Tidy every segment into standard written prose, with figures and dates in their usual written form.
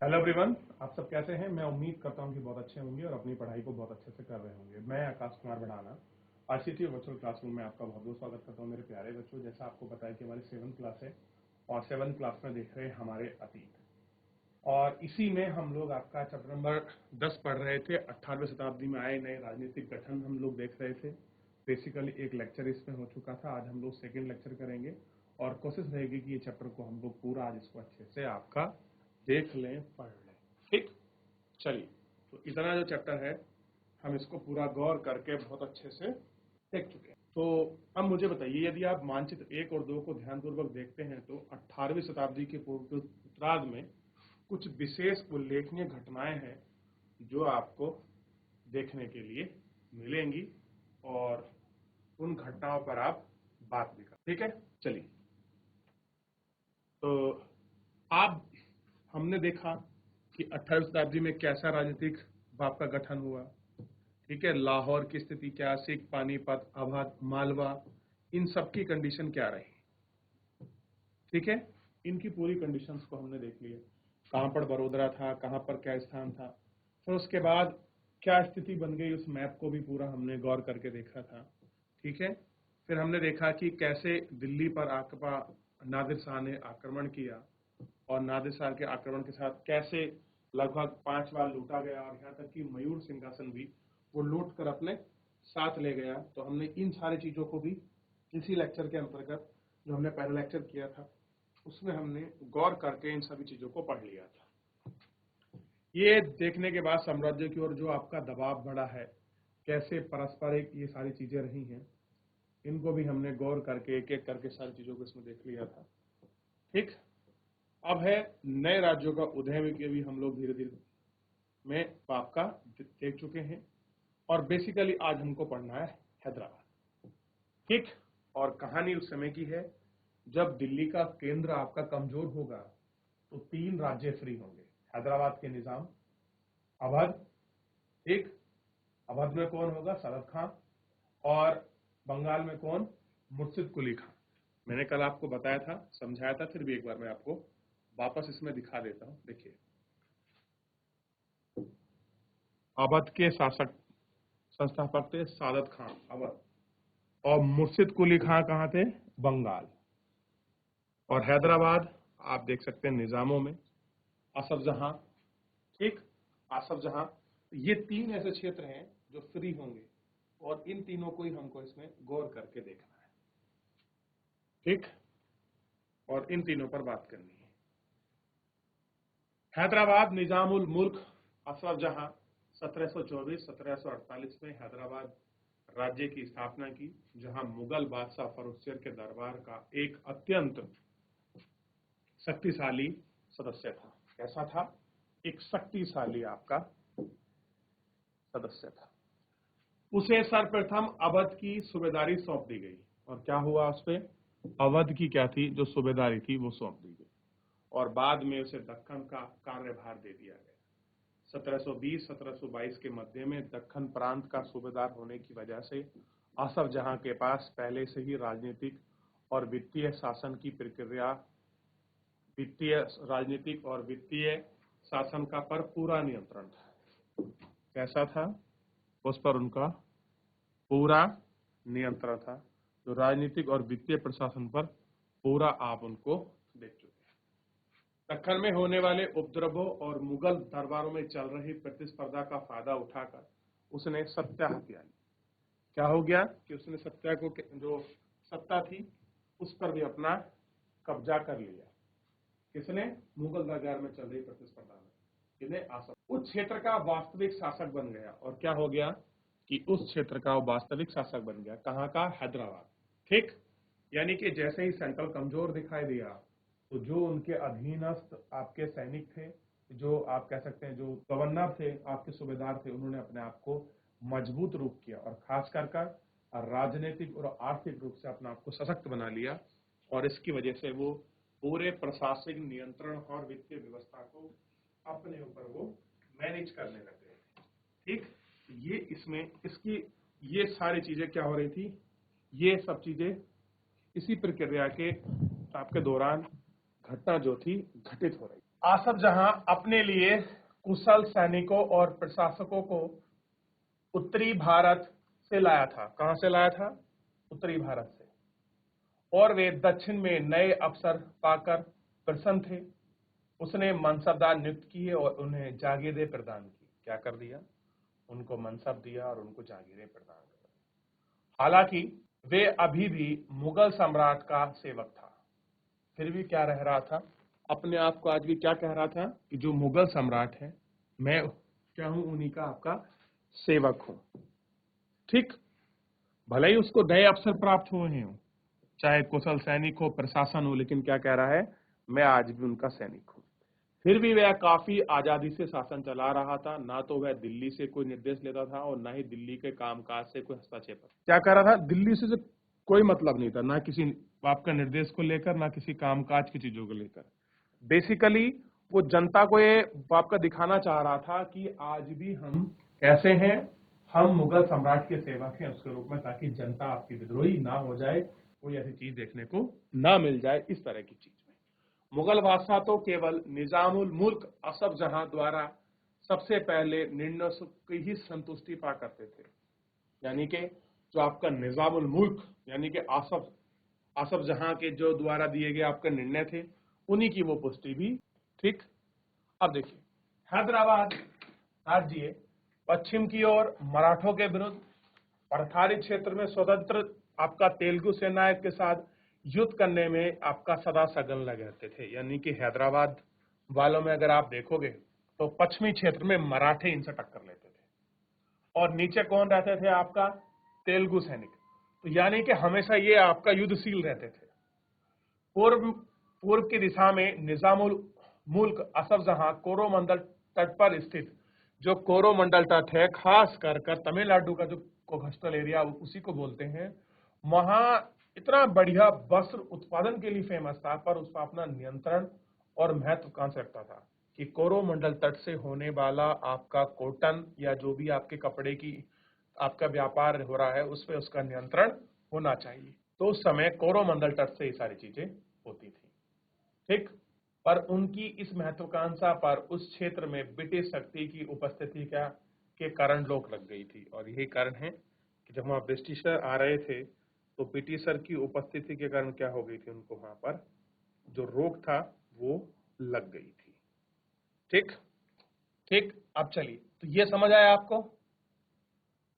Hello everyone, आप सब कैसे हैं। मैं उम्मीद करता हूं कि बहुत अच्छे होंगे और अपनी पढ़ाई को बहुत अच्छे से कर रहे होंगे। मैं आकाश कुमार बढ़ाना आईसीटी वर्चुअल क्लासरूम में आपका बहुत बहुत स्वागत करता हूं। मेरे प्यारे बच्चों, जैसा आपको पता है कि हमारी 7th क्लास है और 7th क्लास में देख रहे हैं हमारे अतीत, और इसी में हम लोग आपका चैप्टर नंबर 10 पढ़ रहे थे। 18वीं शताब्दी में आए नए राजनीतिक गठन हम लोग देख रहे थे। बेसिकली एक लेक्चर इसमें हो चुका था। आज हम लोग सेकेंड लेक्चर करेंगे और कोशिश रहेगी कि ये चैप्टर को हम लोग पूरा आज इसको अच्छे से आपका देख लें, पढ़ लें। ठीक, चलिए। तो इतना जो चैप्टर है हम इसको पूरा गौर करके बहुत अच्छे से देख चुके हैं। तो अब मुझे बताइए, यदि आप मानचित्र 1 और 2 को ध्यानपूर्वक देखते हैं तो 18वीं शताब्दी के उत्तरार्ध में कुछ विशेष उल्लेखनीय घटनाएं हैं जो आपको देखने के लिए मिलेंगी और उन घटनाओं पर आप बात भी करें। ठीक है, चलिए। तो आप हमने देखा कि 18वीं शताब्दी में कैसा राजनीतिक भाव का गठन हुआ। ठीक है, लाहौर की स्थिति क्या, सिख, पानीपत, अवध, मालवा, इन सब की कंडीशन क्या रही। ठीक है, इनकी पूरी कंडीशंस को हमने देख लिया। कहां पर बड़ोदरा था, कहां पर क्या स्थान था, फिर उसके बाद क्या स्थिति बन गई, उस मैप को भी पूरा हमने गौर करके देखा था। ठीक है, फिर हमने देखा कि कैसे दिल्ली पर आकपा नादिर शाह ने आक्रमण किया और नादिर शाह के आक्रमण के साथ कैसे लगभग 5 बार लूटा गया और यहाँ तक कि मयूर सिंहासन भी वो लूट कर अपने साथ ले गया। तो हमने इन सारी चीजों को भी इसी लेक्चर के अंतर्गत, जो हमने पहला लेक्चर किया था उसमें हमने गौर करके इन सभी चीजों को पढ़ लिया था। ये देखने के बाद साम्राज्य की ओर जो आपका दबाव बढ़ा है, कैसे पारस्परिक ये सारी चीजें रही हैं, इनको भी हमने गौर करके एक एक करके सारी चीजों को इसमें देख लिया था। ठीक, अब है नए राज्यों का उदय के भी हम लोग धीरे धीरे में आपका देख चुके हैं और बेसिकली आज हमको पढ़ना है हैदराबाद। ठीक, और कहानी उस समय की है जब दिल्ली का केंद्र आपका कमजोर होगा तो 3 राज्य फ्री होंगे। हैदराबाद के निजाम, अवध, ठीक, अवध में कौन होगा, सदत खां, और बंगाल में कौन, मुर्शिद कुली खां। मैंने कल आपको बताया था, समझाया था, फिर भी एक बार मैं आपको वापस इसमें दिखा देता हूं। देखिए, अवध के शासक संस्थापक थे सादत खां, अवध, और मुर्शिद कुली खां कहां थे, बंगाल। और हैदराबाद आप देख सकते हैं निजामों में असफ जहां। ठीक, आसफ जहां। ये 3 ऐसे क्षेत्र हैं जो फ्री होंगे और इन तीनों को ही हमको इसमें गौर करके देखना है। ठीक, और इन तीनों पर बात करनी है। हैदराबाद निजामुल मुल्क असफ जहां 1724-1748 में हैदराबाद राज्य की स्थापना की, जहां मुगल बादशाह फर्रुखसियर के दरबार का एक अत्यंत शक्तिशाली सदस्य था। कैसा था, एक शक्तिशाली आपका सदस्य था। उसे सर्वप्रथम अवध की सूबेदारी सौंप दी गई। और क्या हुआ, उस पे अवध की क्या थी, जो सूबेदारी थी वो सौंप दी गई और बाद में उसे दक्कन का कार्यभार दे दिया गया। 1720-1722 के मध्य में दक्कन प्रांत का सूबेदार होने की वजह से आसफ जहां के पास पहले से ही राजनीतिक और वित्तीय शासन की प्रक्रिया, वित्तीय, राजनीतिक और वित्तीय शासन का पर पूरा नियंत्रण था। कैसा था, उस पर उनका पूरा नियंत्रण था। जो राजनीतिक और वित्तीय प्रशासन पर पूरा आप उनको देख चुके हैं। दक्कन में होने वाले उपद्रवों और मुगल दरबारों में चल रही प्रतिस्पर्धा का फायदा उठाकर उसने सत्ता हथिया ली। क्या हो गया कि उसने सत्ता को, जो सत्ता थी उस पर भी अपना कब्जा कर लिया। किसने, मुगल दरबार में चल रही प्रतिस्पर्धा में इन्हें आसफ उस क्षेत्र का वास्तविक शासक बन गया। और क्या हो गया कि उस क्षेत्र का वास्तविक शासक बन गया। कहां का, हैदराबाद। ठीक, यानी कि जैसे ही सेंट्रल कमजोर दिखाई दिया तो जो उनके अधीनस्थ आपके सैनिक थे, जो आप कह सकते हैं जो गवर्नर थे, आपके सूबेदार थे, उन्होंने अपने आप को मजबूत रूप किया और खास कर राजनीतिक और आर्थिक रूप से अपने आप को सशक्त बना लिया। और इसकी वजह से वो पूरे प्रशासनिक नियंत्रण और वित्तीय व्यवस्था को अपने ऊपर वो मैनेज करने लग गए। ठीक, ये इसमें इसकी ये सारी चीजें क्या हो रही थी, ये सब चीजें इसी प्रक्रिया के आपके दौरान घटना जो थी घटित हो रही। आसफ जहां अपने लिए कुशल सैनिकों और प्रशासकों को उत्तरी भारत से लाया था। कहां से लाया था? उत्तरी भारत से। और वे दक्षिण में नए अवसर पाकर प्रसन्न थे। उसने मनसबदार नियुक्त किए और उन्हें जागीरें प्रदान की। क्या कर दिया? उनको मनसब दिया और उनको जागीरें प्रदान कर दी। हालांकि वे अभी भी मुगल सम्राट का सेवक था। फिर भी क्या रह रहा था? अपने आप को आज भी क्या कह रहा था कि जो मुगल सम्राट है, मैं क्या हूं? उन्हीं का आपका सेवक हूं। ठीक, भले ही उसको नए अवसर प्राप्त हुए हैं, चाहे कुशल सैनिक हो, प्रशासन हो, लेकिन क्या कह रहा है? मैं आज भी उनका सैनिक हूं। फिर भी वह काफी आजादी से शासन चला रहा था। ना तो वह दिल्ली से कोई निर्देश लेता था और ना ही दिल्ली के कामकाज से कोई हस्तक्षेप। क्या कर रहा था? दिल्ली से कोई मतलब नहीं था, ना किसी आपका निर्देश को लेकर, ना किसी कामकाज की चीजों को लेकर। बेसिकली वो जनता को ये आपका दिखाना चाह रहा था कि आज भी हम कैसे हैं, हम मुगल सम्राट के सेवक हैं उसके रूप में, ताकि जनता आपकी विद्रोही ना हो जाए, कोई ऐसी चीज देखने को ना मिल जाए इस तरह की चीज में। मुगल बादशाह तो केवल निजामुल मुल्क असफ जहां द्वारा सबसे पहले निर्णय की ही संतुष्टि पा करते थे। यानी कि जो आपका निजामुल मुल्क यानी कि आसफ जहां के जो द्वारा दिए गए आपके निर्णय थे, उन्हीं की वो पुष्टि भी। ठीक, अब देखिए, हैदराबाद राज्य पश्चिम की ओर मराठों के विरुद्ध पठारी क्षेत्र में स्वतंत्र आपका तेलुगु सेना के साथ युद्ध करने में आपका सदा सघन लगे रहते थे। यानी कि हैदराबाद वालों में अगर आप देखोगे तो पश्चिमी क्षेत्र में मराठे इनसे टक्कर लेते थे और नीचे कौन रहते थे? आपका तेलुगु सैनिक। तो यानी कि हमेशा ये आपका युद्धशील रहते थे। पूर्व की दिशा में निजामुल मुल्क असफ जहां कोरोमंडल तट पर स्थित, जो कोरोमंडल तट है खास कर तमिलनाडु का जो कोस्टल एरिया उसी को बोलते हैं, वहां इतना बढ़िया वस्त्र उत्पादन के लिए फेमस था, पर उसका अपना नियंत्रण और महत्व कहां से रखता था कि कोरोमंडल तट से होने वाला आपका कॉटन या जो भी आपके कपड़े की आपका व्यापार हो रहा है उस पर उसका नियंत्रण होना चाहिए। तो उस समय कोरोमंडल तट से ये सारी चीजें होती थी। ठीक, पर उनकी इस महत्वाकांक्षा पर उस क्षेत्र में ब्रिटिश शक्ति की उपस्थिति के कारण रोक लग गई थी। और यही कारण है कि जब वहां ब्रिटिशर आ रहे थे तो ब्रिटिशर की उपस्थिति के कारण क्या हो गई थी, उनको वहां पर जो रोक था वो लग गई थी। ठीक ठीक, अब चलिए, तो ये समझ आया आपको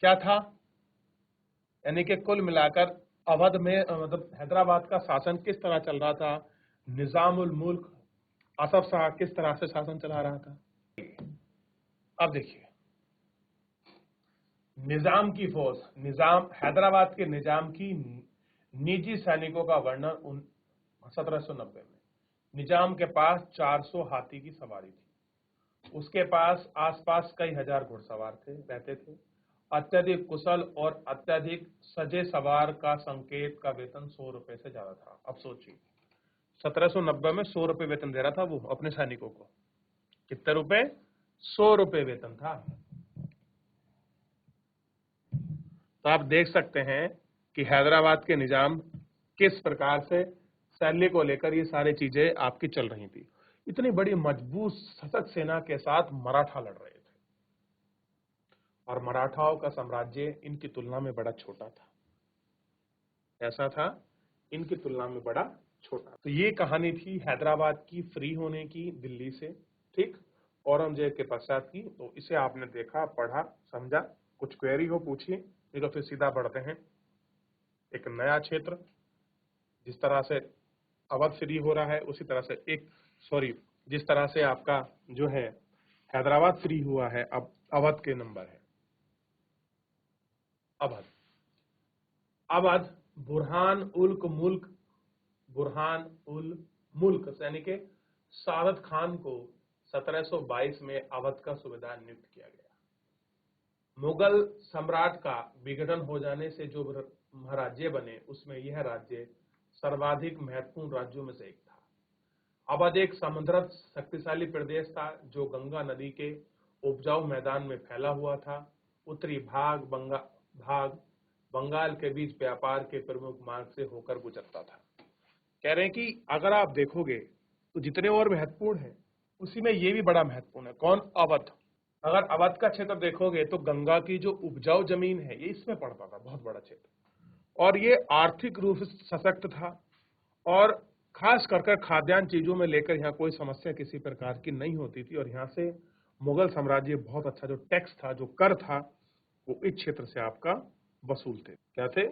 क्या था? यानी कि कुल मिलाकर अवध में मतलब हैदराबाद का शासन किस तरह चल रहा था, निजामुल मुल्क असफ शाह किस तरह से शासन चला रहा था। अब देखिए, निजाम की फोर्स, निजाम हैदराबाद के निजाम की निजी सैनिकों का वर्णन 1790 में। निजाम के पास 400 हाथी की सवारी थी। उसके पास आसपास कई हजार घुड़सवार रहते थे। अत्यधिक कुशल और अत्यधिक सजे सवार का संकेत का वेतन 100 रुपए से ज्यादा था। अब सोचिए, 1790 में 100 रुपए वेतन दे रहा था वो अपने सैनिकों को। कितने रुपए? 100 रुपए वेतन था। तो आप देख सकते हैं कि हैदराबाद के निजाम किस प्रकार से शैल्य को लेकर ये सारी चीजें आपकी चल रही थी। इतनी बड़ी मजबूत सशक्त सेना के साथ मराठा लड़ रहे थे और मराठाओं का साम्राज्य इनकी तुलना में बड़ा छोटा था। ऐसा था, इनकी तुलना में बड़ा छोटा। तो ये कहानी थी हैदराबाद की फ्री होने की दिल्ली से। ठीक, औरंगजेब के पश्चात की। तो इसे आपने देखा, पढ़ा, समझा, कुछ क्वेरी हो पूछिए, नहीं तो फिर सीधा बढ़ते हैं एक नया क्षेत्र। जिस तरह से अवध फ्री हो रहा है उसी तरह से जिस तरह से आपका जो है हैदराबाद फ्री हुआ है, अब अवध के नंबर है। अवध अवध बुरहान उल मुल्क यानी कि सादत खान को 1722 में अवध का सूबेदार नियुक्त किया गया। मुगल सम्राट का विघटन हो जाने से जो राज्य बने उसमें यह राज्य सर्वाधिक महत्वपूर्ण राज्यों में से एक था। अवध एक समुद्र शक्तिशाली प्रदेश था जो गंगा नदी के उपजाऊ मैदान में फैला हुआ था। उत्तरी भाग बंगाल के बीच व्यापार के प्रमुख मार्ग से होकर गुजरता था। कह रहे हैं कि अगर आप देखोगे तो जितने और महत्वपूर्ण है उसी में ये भी बड़ा महत्वपूर्ण है। कौन? अवध। अगर अवध का क्षेत्र देखोगे तो गंगा की जो उपजाऊ जमीन है ये इसमें पड़ता था, बहुत बड़ा क्षेत्र, और ये आर्थिक रूप से सशक्त था, और खास कर खाद्यान्न चीजों में लेकर यहाँ कोई समस्या किसी प्रकार की नहीं होती थी। और यहाँ से मुगल साम्राज्य बहुत अच्छा जो टैक्स था, जो कर था, वो इस क्षेत्र से आपका वसूलते। क्या थे?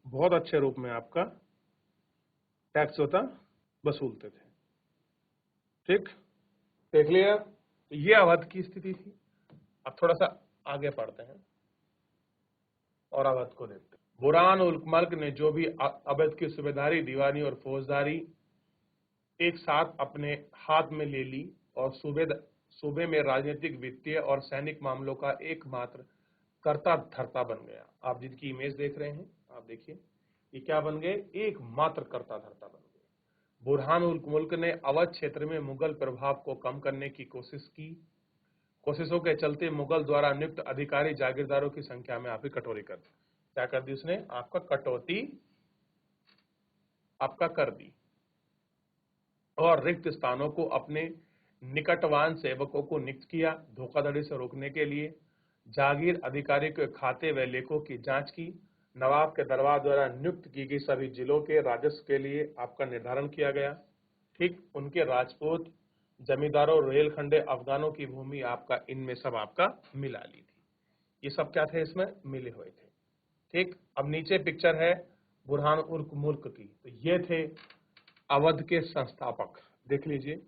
बहुत अच्छे रूप में आपका टैक्स होता वसूलते थे। ठीक, देख लिया? तो ये अवध की स्थिति थी। अब थोड़ा सा आगे पढ़ते हैं और अवध को देखते हैं। बुरहान उल मल्क ने जो भी अवध की सूबेदारी, दीवानी और फौजदारी एक साथ अपने हाथ में ले ली और सूबे में राजनीतिक, वित्तीय और सैनिक मामलों का एकमात्र कर्ता धर्ता बन गया। आप जिनकी इमेज देख रहे हैं, आप देखिए, ये क्या बन गए? एकमात्र कर्ता धर्ता बन गए। बुरहान उल मुल्क ने अवध क्षेत्र में मुगल प्रभाव को कम करने की कोशिश की। कोशिशों के चलते मुगल द्वारा नियुक्त अधिकारी जागीरदारों की संख्या में आपकी कटौती कर दी। क्या कर दी उसने? आपका कटौती आपका कर दी, और रिक्त स्थानों को अपने निकटवान सेवकों को नियुक्त किया। धोखाधड़ी से रोकने के लिए जागीर अधिकारी के खाते व लेखों की जांच की। नवाब के दरबार द्वारा नियुक्त की गई सभी जिलों के राजस्व के लिए आपका निर्धारण किया गया। ठीक, उनके राजपूत जमींदारों, रोहिलखंडे, अफगानों की भूमि आपका इनमें सब आपका मिला ली थी। ये सब क्या थे? इसमें मिले हुए थे। ठीक, अब नीचे पिक्चर है बुरहान उल मुल्क की। तो ये थे अवध के संस्थापक। देख लीजिए,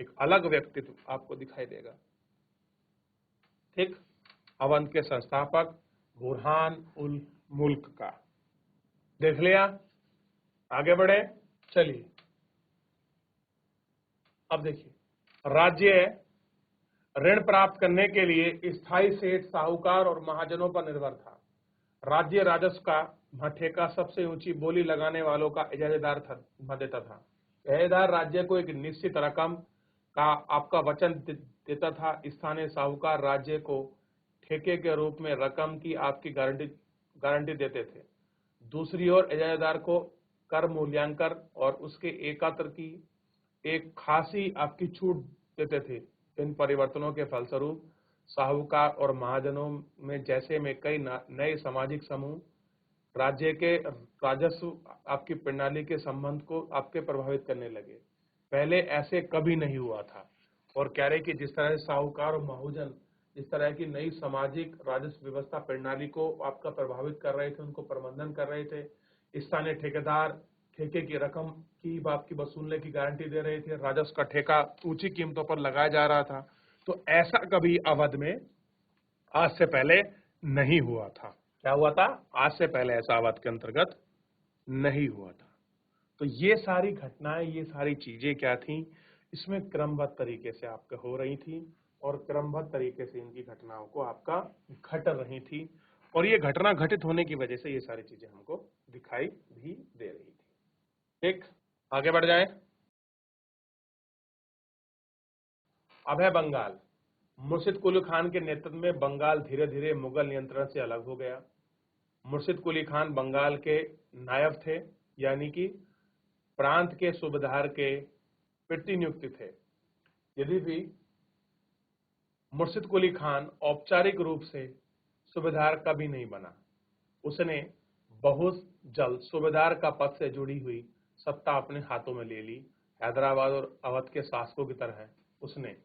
एक अलग व्यक्तित्व आपको दिखाई देगा। ठीक, अवध के संस्थापक बुरहान उल मुल्क का देख लिया। आगे बढ़े, चलिए अब देखिए, राज्य ऋण प्राप्त करने के लिए स्थायी सेठ, साहूकार और महाजनों पर निर्भर था। राज्य राजस्व का ठेका सबसे ऊंची बोली लगाने वालों का इजारेदार देता था। इजारेदार राज्य को एक निश्चित रकम का आपका वचन देता था। स्थानीय साहूकार राज्य को ठेके के रूप में रकम की आपकी गारंटी देते थे। दूसरी ओर इजारेदार को कर मूल्यांकन और उसके एकत्र की एक खासी आपकी छूट देते थे। इन परिवर्तनों के फलस्वरूप साहूकार और महाजनों में जैसे में कई नए सामाजिक समूह राज्य के राजस्व आपकी प्रणाली के संबंध को आपके प्रभावित करने लगे। पहले ऐसे कभी नहीं हुआ था। और कह रहे कि जिस तरह से साहूकार और महाजन जिस तरह की नई सामाजिक राजस्व व्यवस्था प्रणाली को आपका प्रभावित कर रहे थे, उनको प्रबंधन कर रहे थे। स्थानीय ठेकेदार ठेके की रकम की बात की वसूलने की गारंटी दे रहे थे। राजस्व का ठेका ऊंची कीमतों पर लगाया जा रहा था। तो ऐसा कभी अवध में आज से पहले नहीं हुआ था। क्या हुआ था? आज से पहले ऐसा अवध के अंतर्गत नहीं हुआ था। तो ये सारी घटनाएं, ये सारी चीजें क्या थी? इसमें क्रमबद्ध तरीके से आपके हो रही थी, और क्रमबद्ध तरीके से इनकी घटनाओं को आपका घट रही थी, और ये घटना घटित होने की वजह से ये सारी चीजें हमको दिखाई भी दे रही थी। ठीक, आगे बढ़ जाएं। अब है बंगाल। मुर्शिद कुली खान के नेतृत्व में बंगाल धीरे धीरे मुगल नियंत्रण से अलग हो गया। मुर्शिद कुली खान बंगाल के नायब थे, यानी कि प्रांत के सूबेदार के प्रतिनियुक्त थे। यदि भी मुर्शिद कुली खान औपचारिक रूप से सूबेदार कभी नहीं बना। उसने बहुत जल्द सूबेदार का पद से जुड़ी हुई सत्ता अपने हाथों में ले ली, हैदराबाद और अवध के शासकों की तरह उसने।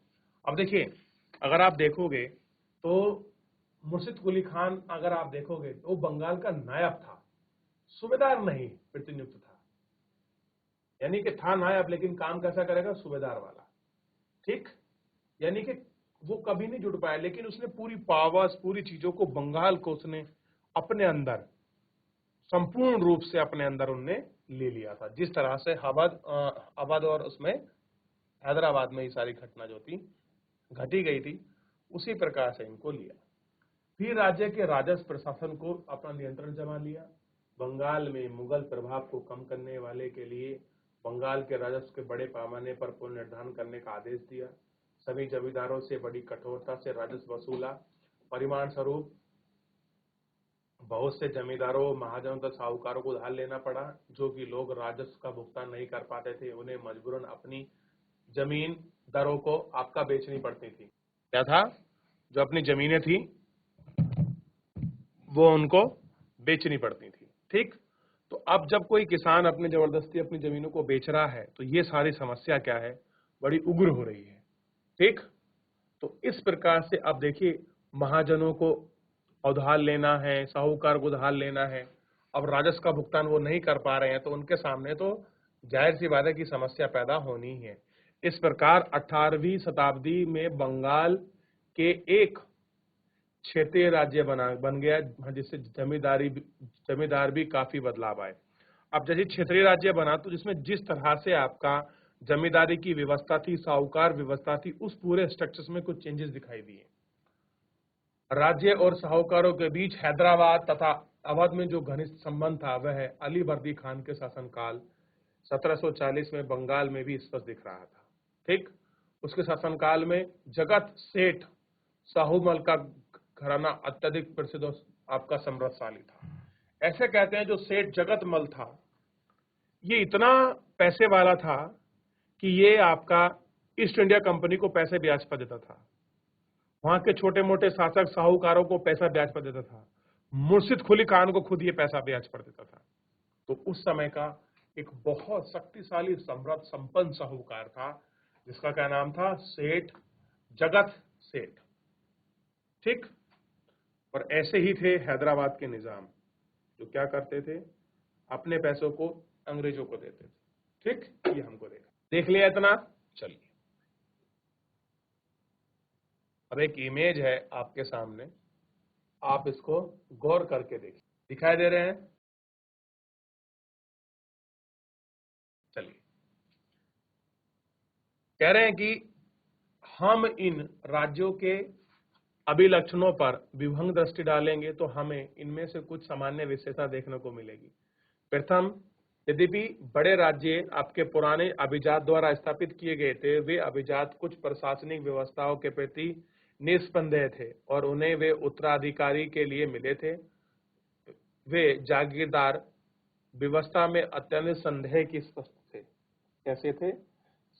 अब देखिए, अगर आप देखोगे तो मुर्शिद कुली खान, अगर आप देखोगे तो वो बंगाल का नायब था, सूबेदार नहीं प्रतिनियुक्त था। यानी कि था नायब, लेकिन काम कैसा करेगा? सूबेदार वाला। ठीक, यानी कि वो कभी नहीं जुड़ पाया, लेकिन उसने पूरी पावर्स, पूरी चीजों को, बंगाल को उसने अपने अंदर संपूर्ण रूप से अपने अंदर उनने ले लिया था। जिस तरह से अवध और उसमें हैदराबाद में ये सारी घटना जो थी घटी गई थी, उसी प्रकार से इनको लिया। फिर राज्य के राजस्व प्रशासन को अपना नियंत्रण जमा लिया। बंगाल में मुगल प्रभाव को कम करने वाले के लिए बंगाल के राजस्व के बड़े पैमाने पर पुनर्निर्धारण करने का आदेश दिया। सभी जमींदारों से बड़ी कठोरता से राजस्व वसूला। परिणाम स्वरूप बहुत से जमींदारों, महाजनों तथा साहूकारों को उधार लेना पड़ा। जो कि लोग राजस्व का भुगतान नहीं कर पाते थे, उन्हें मजबूरन अपनी जमीन दरों को आपका बेचनी पड़ती थी। क्या था? जो अपनी जमीनें थी वो उनको बेचनी पड़ती थी। ठीक, तो अब जब कोई किसान अपनी जबरदस्ती अपनी जमीनों को बेच रहा है तो ये सारी समस्या क्या है, बड़ी उग्र हो रही है। ठीक, तो इस प्रकार से अब देखिए, महाजनों को उधार लेना है, साहूकार को उधार लेना है, अब राजस्व का भुगतान वो नहीं कर पा रहे हैं, तो उनके सामने तो जाहिर सी बात है कि समस्या पैदा होनी ही है। इस प्रकार 18वीं शताब्दी में बंगाल के एक क्षेत्रीय राज्य बन गया, जिससे जमींदार भी काफी बदलाव आए। अब जैसे क्षेत्रीय राज्य बना तो जिसमें जिस तरह से आपका जमींदारी की व्यवस्था थी, साहूकार व्यवस्था थी, उस पूरे स्ट्रक्चर्स में कुछ चेंजेस दिखाई दिए। राज्य और साहूकारों के बीच हैदराबाद तथा अवध में जो घनिष्ठ संबंध था वह अली वर्दी खान के शासनकाल 1740 में बंगाल में भी स्पष्ट दिख रहा था। ठीक, उसके शासनकाल में जगत सेठ साहूमल का घराना अत्यधिक प्रसिद्ध और आपका समृद्धशाली था। ऐसे कहते हैं जो सेठ जगत मल था ये इतना पैसे वाला था कि ये आपका ईस्ट इंडिया कंपनी को पैसे ब्याज पर देता था, वहां के छोटे मोटे शासक साहूकारों को पैसा ब्याज पर देता था, मुर्शिद कुली खान को खुद ये पैसा ब्याज पर देता था। तो उस समय का एक बहुत शक्तिशाली समृद्ध संपन्न साहूकार था जिसका क्या नाम था, सेठ जगत सेठ। ठीक, और ऐसे ही थे हैदराबाद के निजाम, जो क्या करते थे, अपने पैसों को अंग्रेजों को देते थे। ठीक, ये हमको देख लिया इतना। चलिए अब एक इमेज है आपके सामने, आप इसको गौर करके देखिए, दिखाई दे रहे हैं? चलिए, कह रहे हैं कि हम इन राज्यों के अभिलक्षणों पर विभंग दृष्टि डालेंगे तो हमें इनमें से कुछ सामान्य विशेषता देखने को मिलेगी। प्रथम, यद्यपि बड़े राज्य आपके पुराने अभिजात द्वारा स्थापित किए गए थे, वे अभिजात कुछ प्रशासनिक व्यवस्थाओं के प्रति निस्संदेह थे और उन्हें वे उत्तराधिकारी के लिए मिले थे। वे जागीरदार व्यवस्था में अत्यंत संदेह की स्पष्ट थे। कैसे थे?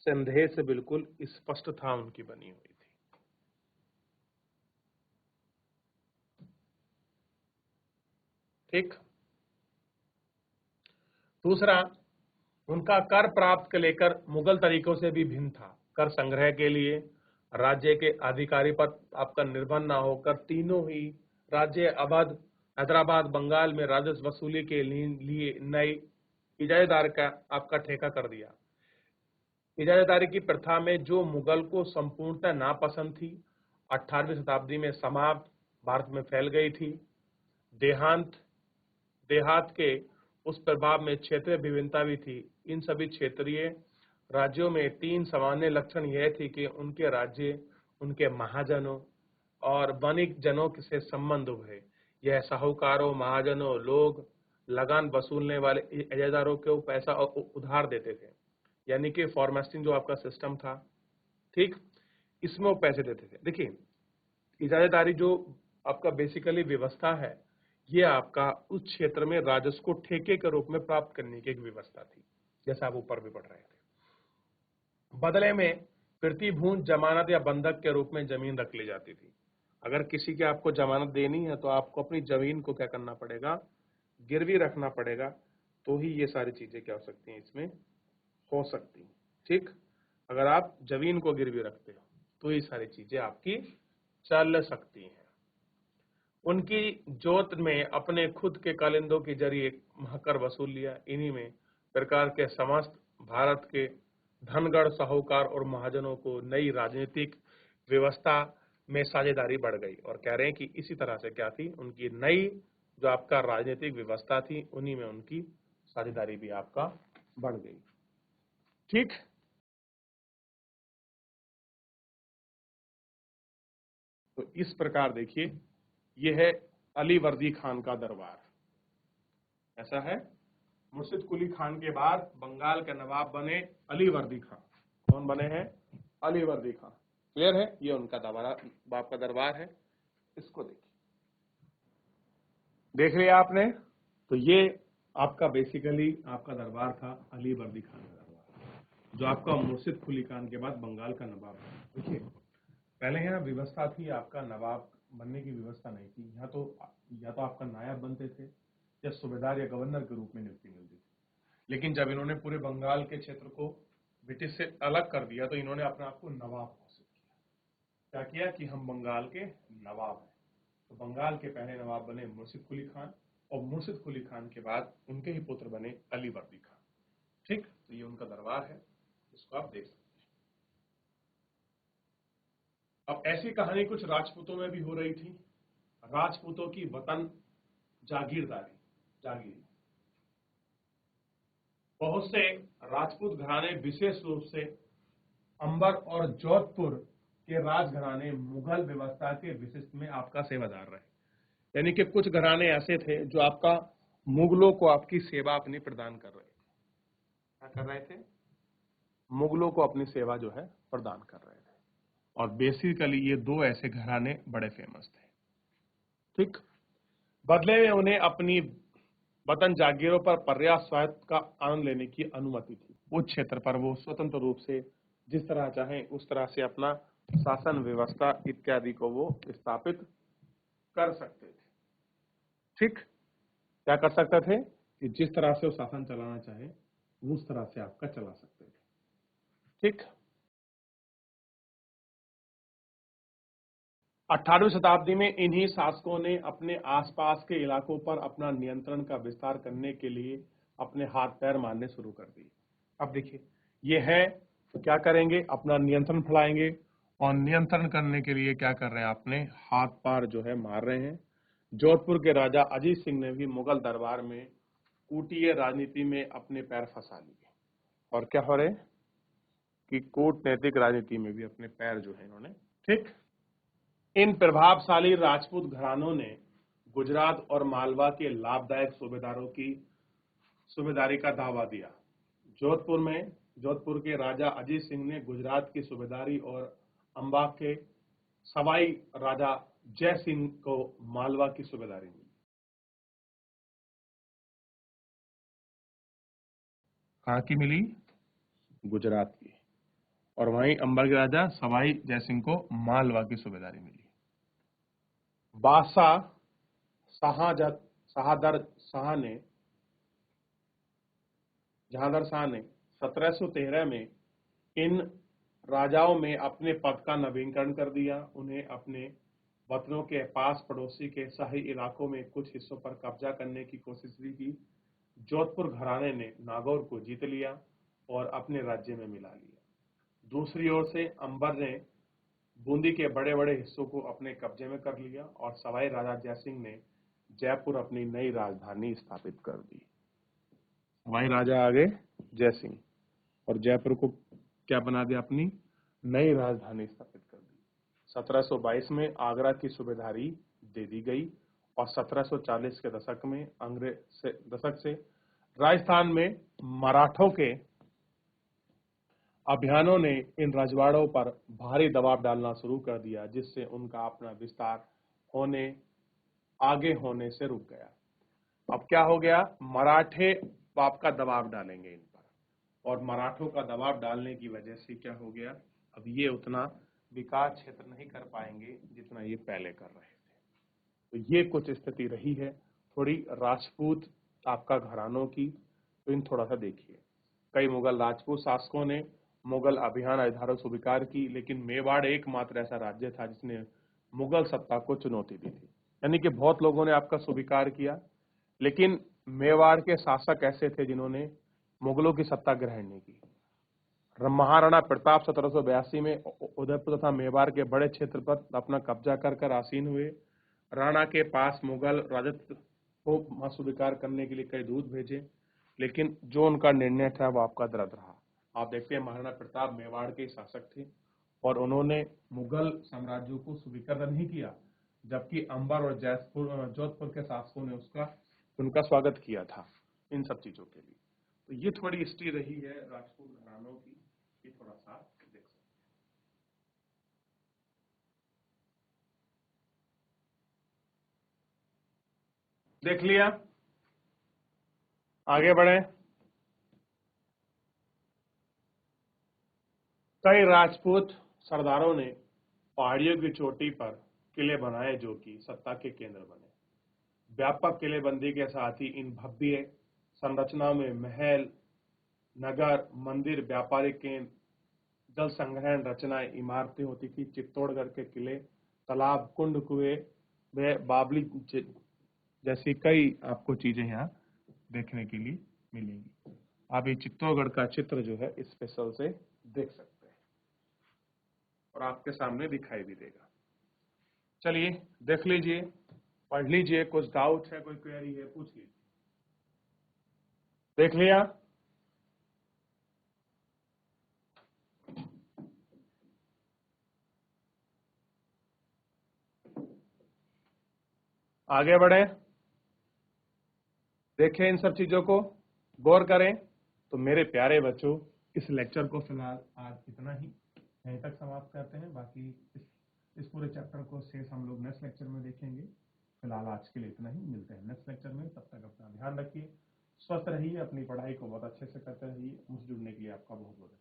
संदेह से बिल्कुल स्पष्ट था उनकी बनी हुई थी। ठीक, दूसरा, उनका कर प्राप्त के लेकर मुगल तरीकों से भी भिन्न था। कर संग्रह के लिए राज्य के अधिकारी पर आपका निर्भर न होकर तीनों ही राज्य अवध, हैदराबाद, बंगाल में राजस्व वसूली के लिए नई इजारेदार का आपका ठेका कर दिया। इजारेदारी की प्रथा में जो मुगल को संपूर्णतः नापसंद थी, 18वीं शताब्दी में समाप्त भारत में फैल गई थी। देहात के उस प्रभाव में क्षेत्रीय विभिन्नता भी थी। इन सभी क्षेत्रीय राज्यों में तीन सामान्य लक्षण यह थी कि उनके राज्य उनके महाजनों और वणिक जनों से संबंध हुए। यह साहूकारों, महाजनों, लोग लगान वसूलने वाले इजारेदारों को पैसा उधार देते थे, यानी कि फॉर्मेस्टिंग जो आपका सिस्टम था, ठीक, इसमें वो पैसे देते थे। देखिए, इजारेदारी जो आपका बेसिकली व्यवस्था है, ये आपका उस क्षेत्र में राजस्व को ठेके के रूप में प्राप्त करने की एक व्यवस्था थी, जैसा आप ऊपर भी पढ़ रहे थे। बदले में प्रतिभूत, जमानत या बंधक के रूप में जमीन रख ली जाती थी। अगर किसी की आपको जमानत देनी है तो आपको अपनी जमीन को क्या करना पड़ेगा, गिरवी रखना पड़ेगा, तो ही ये सारी चीजें क्या हो सकती हैं, इसमें हो सकती हैं। ठीक, अगर आप जमीन को गिरवी रखते हो तो ये सारी चीजें आपकी चल सकती हैं। उनकी जोत में अपने खुद के कालिंदों के जरिए महकर वसूल लिया। इन्हीं में प्रकार के समस्त भारत के धनगढ़, साहूकार और महाजनों को नई राजनीतिक व्यवस्था में साझेदारी बढ़ गई। और कह रहे हैं कि इसी तरह से क्या थी, उनकी नई जो आपका राजनीतिक व्यवस्था थी, उन्हीं में उनकी साझेदारी भी आपका बढ़ गई। ठीक, तो इस प्रकार देखिए, यह है अली वर्दी खान का दरबार। ऐसा है, मुर्शिद कुली खान के बाद बंगाल के नवाब बने अली वर्दी खान। कौन बने हैं? अली वर्दी खान। क्लियर है? ये उनका बाप का दरबार है। इसको देखिए, देख लिया आपने? तो ये आपका बेसिकली आपका दरबार था, अली वर्दी खान का दरबार, जो आपका मुर्शिद कुली खान के बाद बंगाल का नवाब है। देखिए, पहले यहाँ व्यवस्था थी, आपका नवाब बनने की व्यवस्था नहीं थी। यहाँ तो या तो आपका नायब बनते थे या सूबेदार या गवर्नर के रूप में नियुक्ति मिलती थी। लेकिन जब इन्होंने पूरे बंगाल के क्षेत्र को ब्रिटिश से अलग कर दिया तो इन्होंने अपने आप को नवाब घोषित किया। क्या किया कि हम बंगाल के नवाब हैं। तो बंगाल के पहले नवाब बने मुर्शिद कुली खान, और मुर्शिद कुली खान के बाद उनके ही पुत्र बने अली वर्दी खान। ठीक, तो ये उनका दरबार है, इसको आप देख सकते हैं। अब ऐसी कहानी कुछ राजपूतों में भी हो रही थी। राजपूतों की वतन जागीरी। बहुत से राजपूत घराने, विशेष रूप से अंबर और जोधपुर के राजघराने मुगल व्यवस्था के विशिष्ट में आपका सेवादार रहे। यानी कि कुछ घराने ऐसे थे जो आपका मुगलों को आपकी सेवा अपनी प्रदान कर रहे थे। क्या कर रहे थे? मुगलों को अपनी सेवा जो है प्रदान कर रहे थे। और बेसिकली ये दो ऐसे घराने बड़े फेमस थे। ठीक, बदले में उन्हें अपनी वतन जागीरों पर पर्याप्त स्वायत्त का आनंद लेने की अनुमति थी। उस क्षेत्र पर वो स्वतंत्र रूप से जिस तरह चाहे उस तरह से अपना शासन व्यवस्था इत्यादि को वो स्थापित कर सकते थे। ठीक, क्या कर सकते थे कि जिस तरह से वो शासन चलाना चाहे उस तरह से आपका चला सकते थे। ठीक, 18वीं शताब्दी में इन्हीं शासकों ने अपने आसपास के इलाकों पर अपना नियंत्रण का विस्तार करने के लिए अपने हाथ पैर मारने शुरू कर दिए। अब देखिए, ये है तो क्या करेंगे, अपना नियंत्रण फैलाएंगे, और नियंत्रण करने के लिए क्या कर रहे हैं, अपने हाथ पैर जो है मार रहे हैं। जोधपुर के राजा अजीत सिंह ने भी मुगल दरबार में कूटीय राजनीति में अपने पैर फंसा लिए, और क्या हो रहे कि कूटनैतिक राजनीति में भी अपने पैर जो है इन्होंने। ठीक, इन प्रभावशाली राजपूत घरानों ने गुजरात और मालवा के लाभदायक सूबेदारों की सूबेदारी का दावा दिया। जोधपुर के राजा अजीत सिंह ने गुजरात की सूबेदारी और अंबा के सवाई राजा जय सिंह को मालवा की सूबेदारी मिली। कहाँ की मिली? गुजरात की। और वहीं अंबा के राजा सवाई जय सिंह को मालवा की सूबेदारी मिली। बादशाह जहांदर शाह ने 1713 में इन राजाओं में अपने पद का नवीनीकरण कर दिया। उन्हें अपने वतनों के पास पड़ोसी के शाही इलाकों में कुछ हिस्सों पर कब्जा करने की कोशिश भी की। जोधपुर घराने ने नागौर को जीत लिया और अपने राज्य में मिला लिया। दूसरी ओर से अंबर ने बूंदी के बड़े बड़े हिस्सों को अपने कब्जे में कर लिया, और सवाई राजा जयसिंह ने जयपुर अपनी नई राजधानी स्थापित कर दी। सवाई राजा आगे जय सिंह, और जयपुर को क्या बना दिया, अपनी नई राजधानी स्थापित कर दी। 1722 में आगरा की सूबेदारी दे दी गई, और 1740 के दशक से राजस्थान में मराठों के अभियानों ने इन रजवाड़ों पर भारी दबाव डालना शुरू कर दिया, जिससे उनका अपना विस्तार आगे होने से रुक गया। अब क्या हो गया, मराठे बाप का दबाव डालेंगे इन पर, और मराठों का दबाव डालने की वजह से क्या हो गया, अब ये उतना विकास क्षेत्र नहीं कर पाएंगे जितना ये पहले कर रहे थे। तो ये कुछ स्थिति रही है थोड़ी राजपूत आपका घरानों की। तो इन थोड़ा सा देखिए, कई मुगल राजपूत शासकों ने मुगल अभियान आधारों स्वीकार की, लेकिन मेवाड़ एकमात्र ऐसा राज्य था जिसने मुगल सत्ता को चुनौती दी थी। यानी कि बहुत लोगों ने आपका स्वीकार किया, लेकिन मेवाड़ के शासक ऐसे थे जिन्होंने मुगलों की सत्ता ग्रहण नहीं की। महाराणा प्रताप 1782 में उदयपुर तथा मेवाड़ के बड़े क्षेत्र पर अपना कब्जा कर आसीन हुए। राणा के पास मुगल राजत्व को स्वीकार करने के लिए कई दूत भेजे, लेकिन जो उनका निर्णय था वो आपका दृढ़ रहा। आप देखते हैं महाराणा प्रताप मेवाड़ के शासक थे, और उन्होंने मुगल साम्राज्य को स्वीकार नहीं किया, जबकि अंबर और जोधपुर के शासकों ने उनका स्वागत किया था इन सब चीजों के लिए। तो ये थोड़ी हिस्ट्री रही है राजपूत घरानों की, ये थोड़ा सा देख सकते हैं। देख लिया, आगे बढ़े। कई राजपूत सरदारों ने पहाड़ियों की चोटी पर किले बनाए जो कि सत्ता के केंद्र बने। व्यापक किलेबंदी के साथ ही इन भव्य संरचनाओं में महल, नगर, मंदिर, व्यापारिक केंद्र, जल संग्रहण रचनाएं, इमारतें होती थी। चित्तौड़गढ़ के किले, तालाब, कुंड, कुएं, व बावली जैसी कई आपको चीजें यहाँ देखने के लिए मिलेंगी। आप ये चित्तौड़गढ़ का चित्र जो है स्पेशल से देख सकते हैं और आपके सामने दिखाई भी देगा। चलिए देख लीजिए, पढ़ लीजिए, कुछ डाउट है, कोई क्वेरी है, पूछ लीजिए। देख लिया? आगे बढ़े, देखें इन सब चीजों को, गौर करें। तो मेरे प्यारे बच्चों, इस लेक्चर को फिलहाल आज इतना ही, यहीं तक समाप्त करते हैं। बाकी इस पूरे चैप्टर को शेष हम लोग नेक्स्ट लेक्चर में देखेंगे। फिलहाल आज के लिए इतना ही, मिलते हैं नेक्स्ट लेक्चर में। तब तक अपना ध्यान रखिए, स्वस्थ रहिए, अपनी पढ़ाई को बहुत अच्छे से करते रहिए। मुझसे जुड़ने के लिए आपका बहुत बहुत